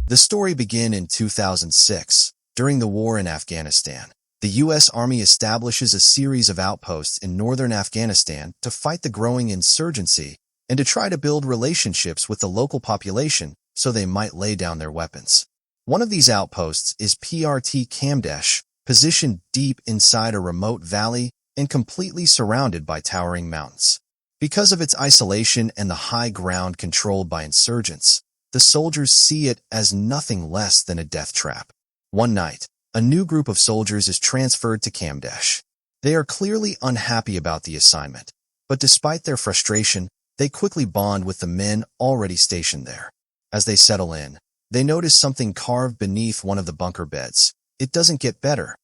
The story began in 2006, during the war in Afghanistan. The U.S. Army establishes a series of outposts in northern Afghanistan to fight the growing insurgency and to try to build relationships with the local population so they might lay down their weapons. One of these outposts is PRT Kamdesh, positioned deep inside a remote valley and completely surrounded by towering mountains. Because of its isolation and the high ground controlled by insurgents, the soldiers see it as nothing less than a death trap. One night, a new group of soldiers is transferred to Kamdesh. They are clearly unhappy about the assignment, but despite their frustration, they quickly bond with the men already stationed there. As they settle in, they notice something carved beneath one of the bunker beds. It doesn't get better.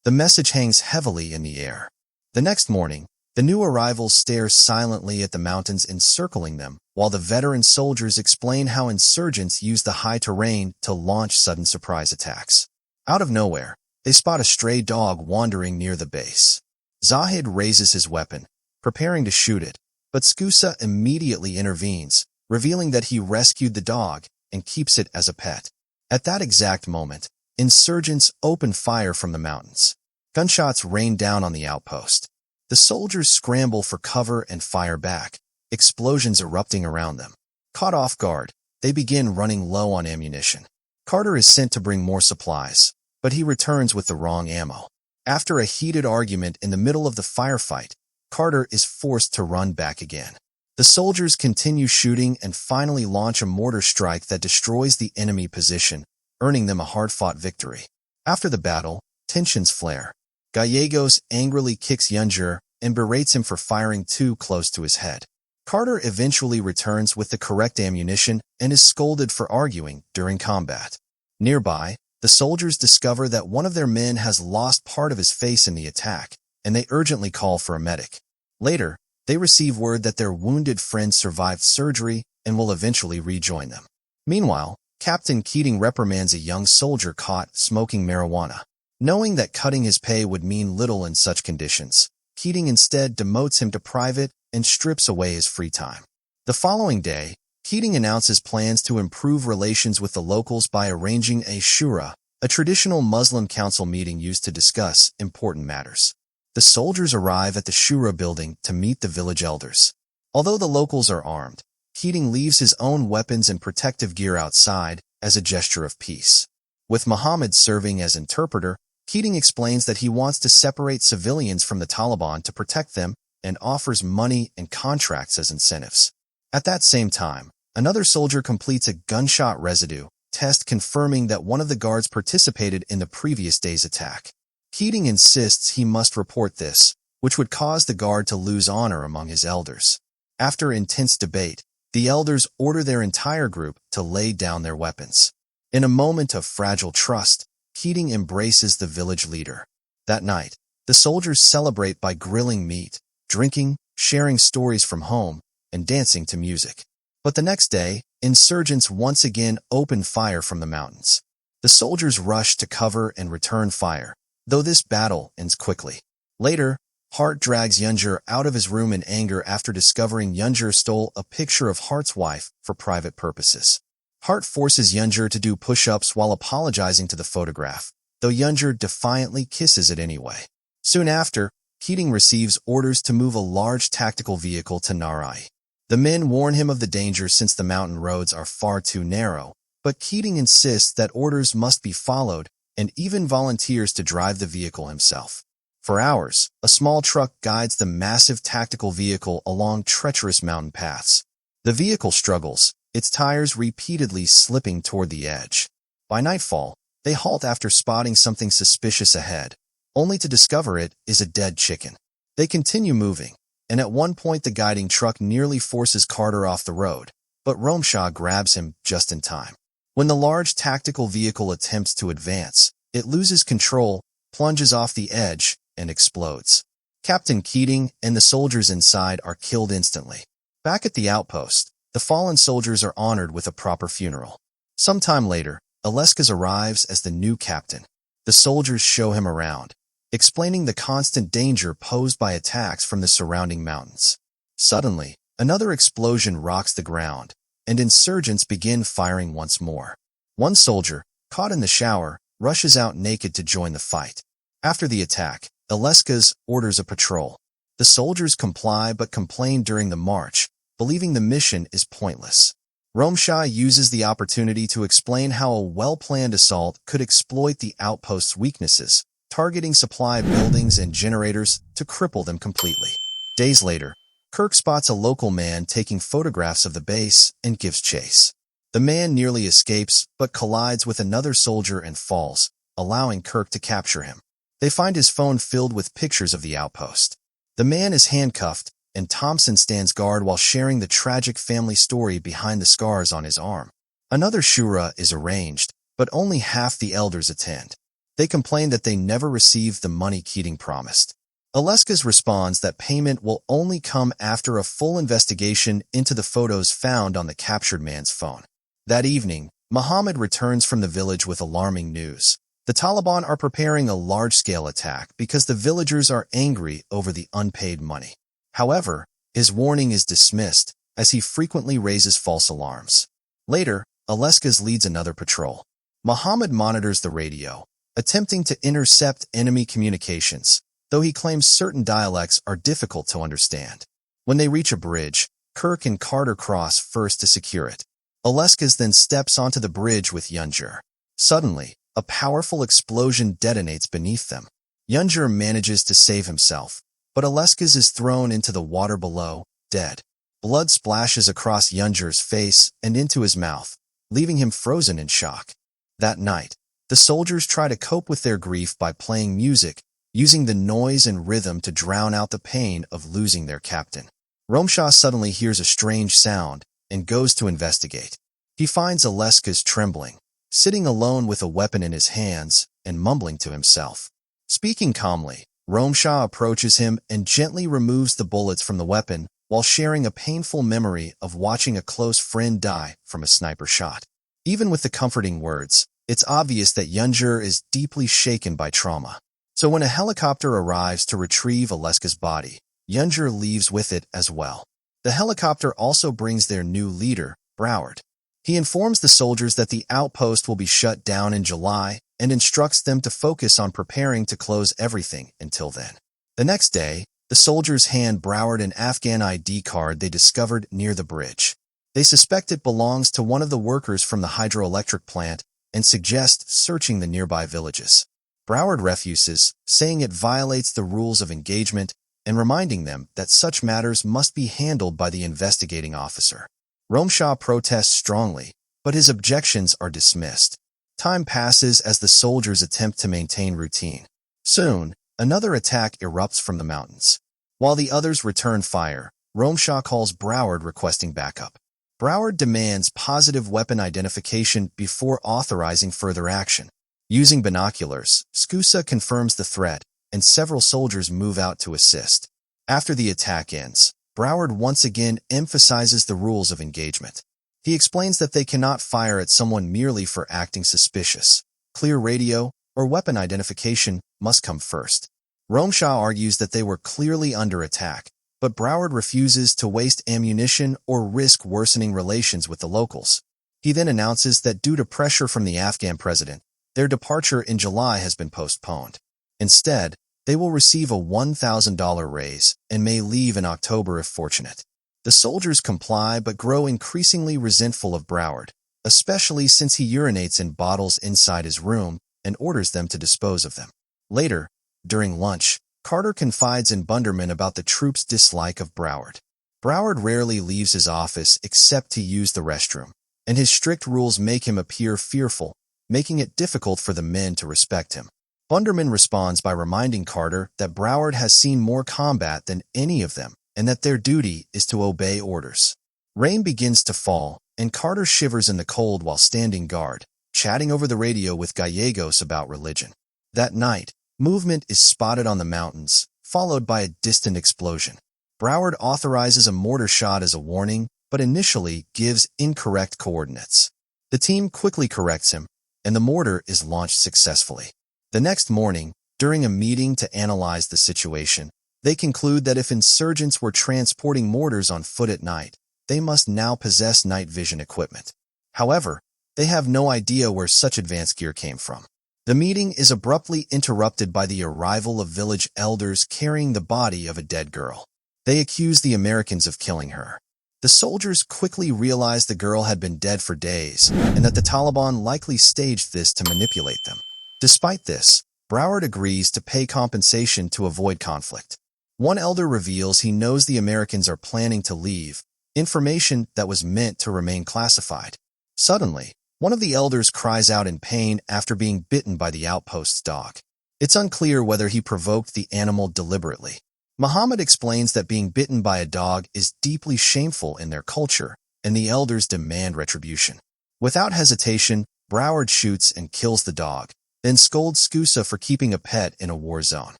The message hangs heavily in the air. The next morning, the new arrivals stare silently at the mountains encircling them, while the veteran soldiers explain how insurgents use the high terrain to launch sudden surprise attacks. Out of nowhere, they spot a stray dog wandering near the base. Zahid raises his weapon, preparing to shoot it, but Skusa immediately intervenes, revealing that he rescued the dog and keeps it as a pet. At that exact moment, insurgents open fire from the mountains. Gunshots rain down on the outpost. The soldiers scramble for cover and fire back, explosions erupting around them. Caught off guard, they begin running low on ammunition. Carter is sent to bring more supplies, but he returns with the wrong ammo. After a heated argument in the middle of the firefight, Carter is forced to run back again. The soldiers continue shooting and finally launch a mortar strike that destroys the enemy position, earning them a hard-fought victory. After the battle, tensions flare. Gallegos angrily kicks Yunjur and berates him for firing too close to his head. Carter eventually returns with the correct ammunition and is scolded for arguing during combat. Nearby, the soldiers discover that one of their men has lost part of his face in the attack, and they urgently call for a medic. Later, they receive word that their wounded friend survived surgery and will eventually rejoin them. Meanwhile, Captain Keating reprimands a young soldier caught smoking marijuana. Knowing that cutting his pay would mean little in such conditions, Keating instead demotes him to private and strips away his free time. The following day, Keating announces plans to improve relations with the locals by arranging a shura, a traditional Muslim council meeting used to discuss important matters. The soldiers arrive at the shura building to meet the village elders. Although the locals are armed, Keating leaves his own weapons and protective gear outside as a gesture of peace. With Muhammad serving as interpreter, Keating explains that he wants to separate civilians from the Taliban to protect them and offers money and contracts as incentives. At that same time, another soldier completes a gunshot residue test confirming that one of the guards participated in the previous day's attack. Keating insists he must report this, which would cause the guard to lose honor among his elders. After intense debate, the elders order their entire group to lay down their weapons. In a moment of fragile trust, Keating embraces the village leader. That night, the soldiers celebrate by grilling meat, drinking, sharing stories from home, and dancing to music. But the next day, insurgents once again open fire from the mountains. The soldiers rush to cover and return fire, though this battle ends quickly. Later, Hart drags Yunjur out of his room in anger after discovering Yunjur stole a picture of Hart's wife for private purposes. Hart forces Yunjur to do push-ups while apologizing to the photograph, though Yunjur defiantly kisses it anyway. Soon after, Keating receives orders to move a large tactical vehicle to Narai. The men warn him of the danger since the mountain roads are far too narrow, but Keating insists that orders must be followed and even volunteers to drive the vehicle himself. For hours, a small truck guides the massive tactical vehicle along treacherous mountain paths. The vehicle struggles, its tires repeatedly slipping toward the edge. By nightfall, they halt after spotting something suspicious ahead, only to discover it is a dead chicken. They continue moving, and at one point the guiding truck nearly forces Carter off the road, but Romshaw grabs him just in time. When the large tactical vehicle attempts to advance, it loses control, plunges off the edge, and explodes. Captain Keating and the soldiers inside are killed instantly. Back at the outpost, the fallen soldiers are honored with a proper funeral. Sometime later, Aleskas arrives as the new captain. The soldiers show him around, explaining the constant danger posed by attacks from the surrounding mountains. Suddenly, another explosion rocks the ground, and insurgents begin firing once more. One soldier, caught in the shower, rushes out naked to join the fight. After the attack, Aleskaz orders a patrol. The soldiers comply but complain during the march, believing the mission is pointless. Romsha uses the opportunity to explain how a well-planned assault could exploit the outpost's weaknesses, targeting supply buildings and generators to cripple them completely. Days later, Kirk spots a local man taking photographs of the base and gives chase. The man nearly escapes but collides with another soldier and falls, allowing Kirk to capture him. They find his phone filled with pictures of the outpost. The man is handcuffed, and Thompson stands guard while sharing the tragic family story behind the scars on his arm. Another shura is arranged, but only half the elders attend. They complain that they never received the money Keating promised. Aleskaz responds that payment will only come after a full investigation into the photos found on the captured man's phone. That evening, Muhammad returns from the village with alarming news. The Taliban are preparing a large-scale attack because the villagers are angry over the unpaid money. However, his warning is dismissed, as he frequently raises false alarms. Later, Aleskaz leads another patrol. Muhammad monitors the radio, attempting to intercept enemy communications, though he claims certain dialects are difficult to understand. When they reach a bridge, Kirk and Carter cross first to secure it. Aleskaz then steps onto the bridge with Yunjur. Suddenly, a powerful explosion detonates beneath them. Yunjur manages to save himself, but Aleskaz is thrown into the water below, dead. Blood splashes across Yunjur's face and into his mouth, leaving him frozen in shock. That night, the soldiers try to cope with their grief by playing music, using the noise and rhythm to drown out the pain of losing their captain. Romsha suddenly hears a strange sound and goes to investigate. He finds Aleskaz trembling, sitting alone with a weapon in his hands and mumbling to himself. Speaking calmly, Romsha approaches him and gently removes the bullets from the weapon while sharing a painful memory of watching a close friend die from a sniper shot. Even with the comforting words, it's obvious that Yunjur is deeply shaken by trauma. So when a helicopter arrives to retrieve Aleskaz's body, Yunjur leaves with it as well. The helicopter also brings their new leader, Broward. He informs the soldiers that the outpost will be shut down in July and instructs them to focus on preparing to close everything until then. The next day, the soldiers hand Broward an Afghan ID card they discovered near the bridge. They suspect it belongs to one of the workers from the hydroelectric plant and suggest searching the nearby villages. Broward refuses, saying it violates the rules of engagement and reminding them that such matters must be handled by the investigating officer. Romsha protests strongly, but his objections are dismissed. Time passes as the soldiers attempt to maintain routine. Soon, another attack erupts from the mountains. While the others return fire, Romsha calls Broward requesting backup. Broward demands positive weapon identification before authorizing further action. Using binoculars, Skusa confirms the threat, and several soldiers move out to assist. After the attack ends, Broward once again emphasizes the rules of engagement. He explains that they cannot fire at someone merely for acting suspicious. Clear radio or weapon identification must come first. Romsha argues that they were clearly under attack, but Broward refuses to waste ammunition or risk worsening relations with the locals. He then announces that due to pressure from the Afghan president, their departure in July has been postponed. Instead, they will receive a $1,000 raise and may leave in October if fortunate. The soldiers comply but grow increasingly resentful of Broward, especially since he urinates in bottles inside his room and orders them to dispose of them. Later, during lunch, Carter confides in Bunderman about the troops' dislike of Broward. Broward rarely leaves his office except to use the restroom, and his strict rules make him appear fearful, making it difficult for the men to respect him. Bunderman responds by reminding Carter that Broward has seen more combat than any of them and that their duty is to obey orders. Rain begins to fall, and Carter shivers in the cold while standing guard, chatting over the radio with Gallegos about religion. That night, movement is spotted on the mountains, followed by a distant explosion. Broward authorizes a mortar shot as a warning, but initially gives incorrect coordinates. The team quickly corrects him, and the mortar is launched successfully. The next morning, during a meeting to analyze the situation, they conclude that if insurgents were transporting mortars on foot at night, they must now possess night vision equipment. However, They have no idea where such advanced gear came from. The meeting is abruptly interrupted by the arrival of village elders carrying the body of a dead girl. They accuse the Americans of killing her. The soldiers quickly realize the girl had been dead for days and that the Taliban likely staged this to manipulate them. Despite this, Broward agrees to pay compensation to avoid conflict. One elder reveals he knows the Americans are planning to leave, information that was meant to remain classified. Suddenly, one of the elders cries out in pain after being bitten by the outpost's dog. It's unclear whether he provoked the animal deliberately. Muhammad explains that being bitten by a dog is deeply shameful in their culture, and the elders demand retribution. Without hesitation, Broward shoots and kills the dog, then scolds Skusa for keeping a pet in a war zone.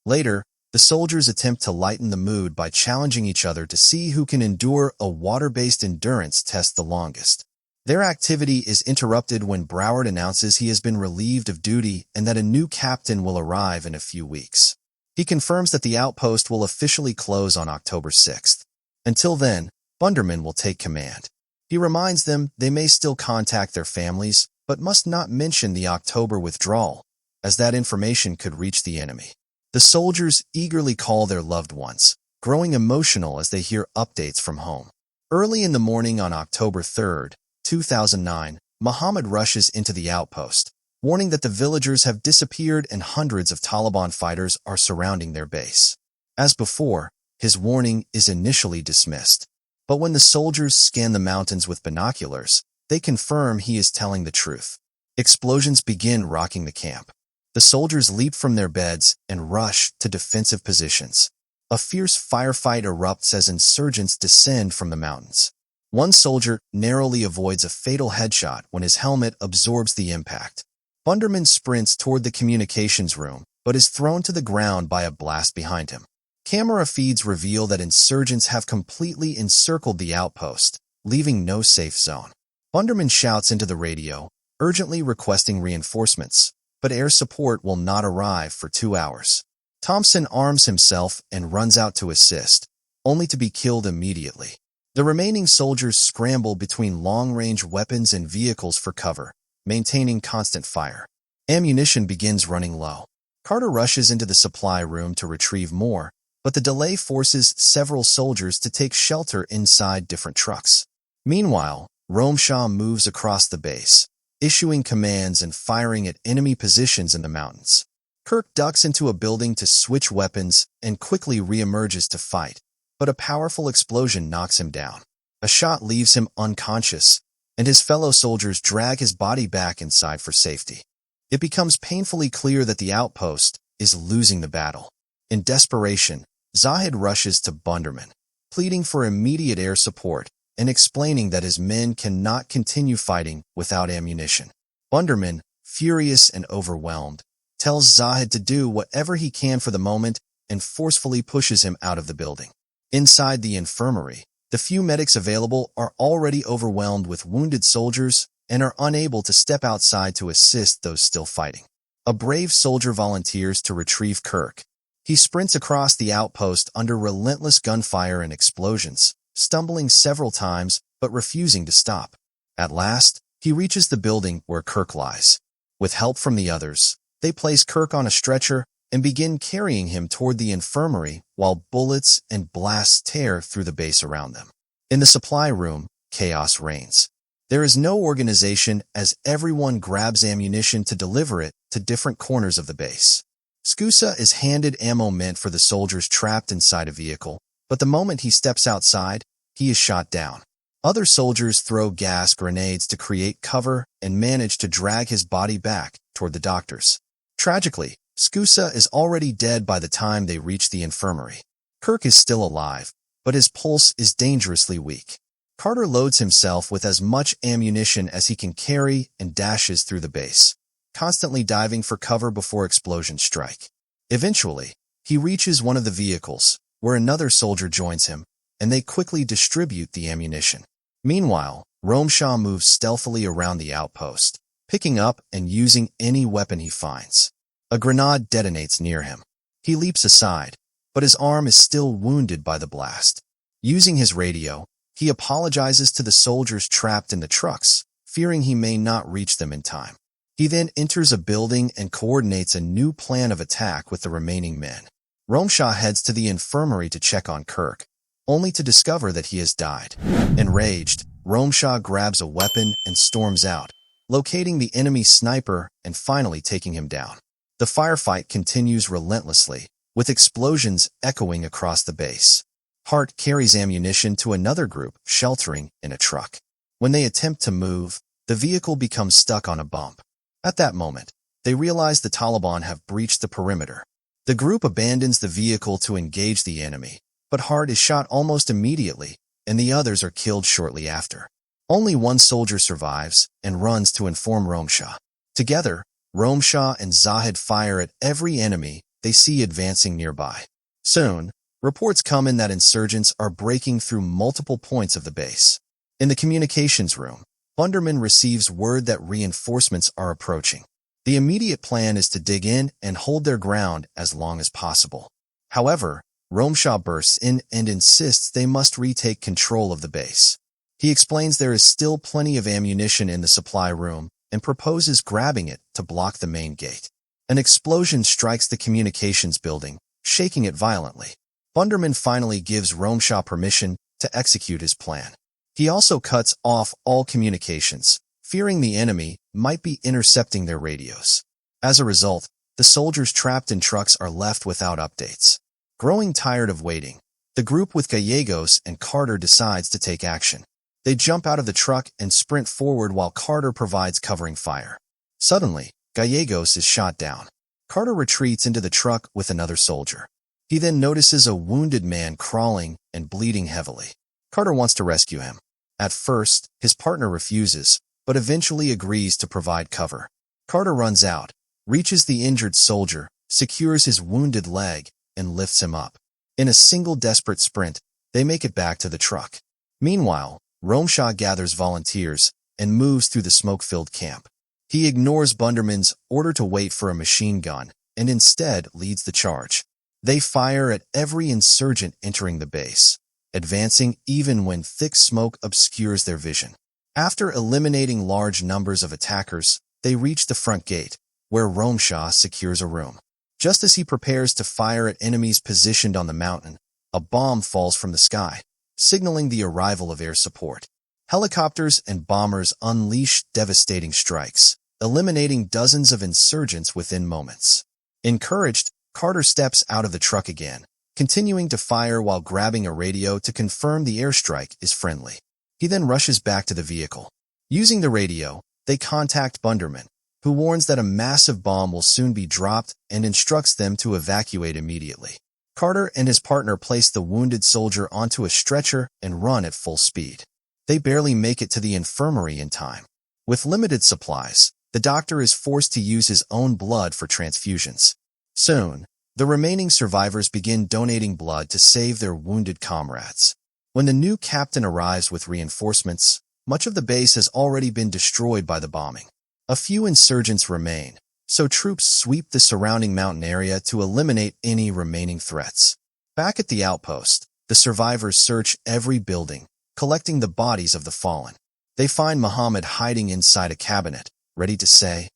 Later, the soldiers attempt to lighten the mood by challenging each other to see who can endure a water-based endurance test the longest. Their activity is interrupted when Broward announces he has been relieved of duty and that a new captain will arrive in a few weeks. He confirms that the outpost will officially close on October 6th. Until then, Bunderman will take command. He reminds them they may still contact their families, but must not mention the October withdrawal, as that information could reach the enemy. The soldiers eagerly call their loved ones, growing emotional as they hear updates from home. Early in the morning on October 3rd, 2009, Muhammad rushes into the outpost, warning that the villagers have disappeared and hundreds of Taliban fighters are surrounding their base. As before, his warning is initially dismissed. But when the soldiers scan the mountains with binoculars, they confirm he is telling the truth. Explosions begin rocking the camp. The soldiers leap from their beds and rush to defensive positions. A fierce firefight erupts as insurgents descend from the mountains. One soldier narrowly avoids a fatal headshot when his helmet absorbs the impact. Bunderman sprints toward the communications room, but is thrown to the ground by a blast behind him. Camera feeds reveal that insurgents have completely encircled the outpost, leaving no safe zone. Bunderman shouts into the radio, urgently requesting reinforcements, but air support will not arrive for 2 hours. Thompson arms himself and runs out to assist, only to be killed immediately. The remaining soldiers scramble between long-range weapons and vehicles for cover, maintaining constant fire. Ammunition begins running low. Carter rushes into the supply room to retrieve more, but the delay forces several soldiers to take shelter inside different trucks. Meanwhile, Romshaw moves across the base, issuing commands and firing at enemy positions in the mountains. Kirk ducks into a building to switch weapons and quickly reemerges to fight, but a powerful explosion knocks him down. A shot leaves him unconscious, and his fellow soldiers drag his body back inside for safety. It becomes painfully clear that the outpost is losing the battle. In desperation, Zahid rushes to Bunderman, pleading for immediate air support and explaining that his men cannot continue fighting without ammunition. Bunderman, furious and overwhelmed, tells Zahid to do whatever he can for the moment and forcefully pushes him out of the building. Inside the infirmary, the few medics available are already overwhelmed with wounded soldiers and are unable to step outside to assist those still fighting. A brave soldier volunteers to retrieve Kirk. He sprints across the outpost under relentless gunfire and explosions, stumbling several times but refusing to stop. At last, he reaches the building where Kirk lies. With help from the others, they place Kirk on a stretcher and begin carrying him toward the infirmary while bullets and blasts tear through the base around them. In the supply room, chaos reigns. There is no organization as everyone grabs ammunition to deliver it to different corners of the base. Skusa is handed ammo meant for the soldiers trapped inside a vehicle, but the moment he steps outside, he is shot down. Other soldiers throw gas grenades to create cover and manage to drag his body back toward the doctors. Tragically, Skusa is already dead by the time they reach the infirmary. Kirk is still alive, but his pulse is dangerously weak. Carter loads himself with as much ammunition as he can carry and dashes through the base, constantly diving for cover before explosions strike. Eventually, he reaches one of the vehicles, where another soldier joins him, and they quickly distribute the ammunition. Meanwhile, Romshaw moves stealthily around the outpost, picking up and using any weapon he finds. A grenade detonates near him. He leaps aside, but his arm is still wounded by the blast. Using his radio, he apologizes to the soldiers trapped in the trucks, fearing he may not reach them in time. He then enters a building and coordinates a new plan of attack with the remaining men. Romsha heads to the infirmary to check on Kirk, only to discover that he has died. Enraged, Romsha grabs a weapon and storms out, locating the enemy sniper and finally taking him down. The firefight continues relentlessly, with explosions echoing across the base. Hart carries ammunition to another group sheltering in a truck. When they attempt to move, the vehicle becomes stuck on a bump. At that moment, they realize the Taliban have breached the perimeter. The group abandons the vehicle to engage the enemy, but Hart is shot almost immediately, and the others are killed shortly after. Only one soldier survives and runs to inform Romsha. Together, Romsha and Zahid fire at every enemy they see advancing nearby. Soon, reports come in that insurgents are breaking through multiple points of the base. In the communications room, Bunderman receives word that reinforcements are approaching. The immediate plan is to dig in and hold their ground as long as possible. However, Romsha bursts in and insists they must retake control of the base. He explains there is still plenty of ammunition in the supply room and proposes grabbing it to block the main gate. An explosion strikes the communications building, shaking it violently. Bunderman finally gives Romsha permission to execute his plan. He also cuts off all communications, fearing the enemy might be intercepting their radios. As a result, the soldiers trapped in trucks are left without updates. Growing tired of waiting, the group with Gallegos and Carter decides to take action. They jump out of the truck and sprint forward while Carter provides covering fire. Suddenly, Gallegos is shot down. Carter retreats into the truck with another soldier. He then notices a wounded man crawling and bleeding heavily. Carter wants to rescue him. At first, his partner refuses, but eventually agrees to provide cover. Carter runs out, reaches the injured soldier, secures his wounded leg, and lifts him up. In a single desperate sprint, they make it back to the truck. Meanwhile, Romsha gathers volunteers and moves through the smoke-filled camp. He ignores Bunderman's order to wait for a machine gun and instead leads the charge. They fire at every insurgent entering the base, advancing even when thick smoke obscures their vision. After eliminating large numbers of attackers, they reach the front gate, where Romsha secures a room. Just as he prepares to fire at enemies positioned on the mountain, a bomb falls from the sky, signaling the arrival of air support. Helicopters and bombers unleash devastating strikes, eliminating dozens of insurgents within moments. Encouraged, Carter steps out of the truck again, continuing to fire while grabbing a radio to confirm the airstrike is friendly. He then rushes back to the vehicle. Using the radio, they contact Bunderman, who warns that a massive bomb will soon be dropped and instructs them to evacuate immediately. Carter and his partner place the wounded soldier onto a stretcher and run at full speed. They barely make it to the infirmary in time. With limited supplies, the doctor is forced to use his own blood for transfusions. Soon, the remaining survivors begin donating blood to save their wounded comrades. When the new captain arrives with reinforcements, much of the base has already been destroyed by the bombing. A few insurgents remain, so troops sweep the surrounding mountain area to eliminate any remaining threats. Back at the outpost, the survivors search every building, collecting the bodies of the fallen. They find Muhammad hiding inside a cabinet, ready to say,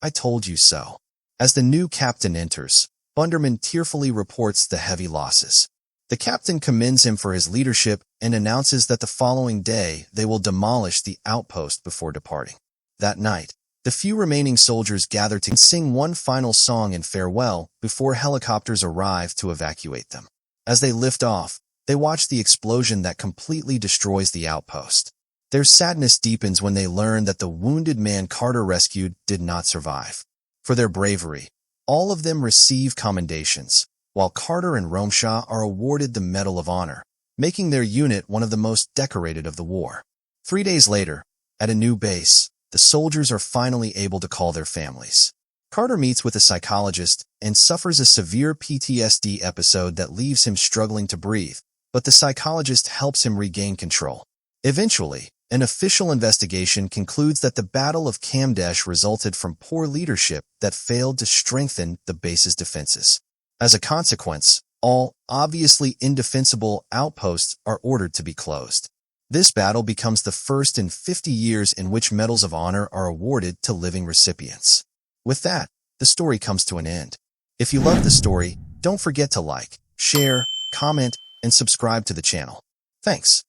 "I told you so." As the new captain enters, Bunderman tearfully reports the heavy losses. The captain commends him for his leadership and announces that the following day they will demolish the outpost before departing. That night, the few remaining soldiers gather to sing one final song in farewell before helicopters arrive to evacuate them. As they lift off, they watch the explosion that completely destroys the outpost. Their sadness deepens when they learn that the wounded man Carter rescued did not survive. For their bravery, all of them receive commendations, while Carter and Romsha are awarded the Medal of Honor, making their unit one of the most decorated of the war. 3 days later, at a new base, the soldiers are finally able to call their families. Carter meets with a psychologist and suffers a severe PTSD episode that leaves him struggling to breathe, but the psychologist helps him regain control. Eventually, an official investigation concludes that the Battle of Kamdesh resulted from poor leadership that failed to strengthen the base's defenses. As a consequence, all obviously indefensible outposts are ordered to be closed. This battle becomes the first in 50 years in which medals of honor are awarded to living recipients. With that, the story comes to an end. If you love the story, don't forget to like, share, comment, and subscribe to the channel. Thanks.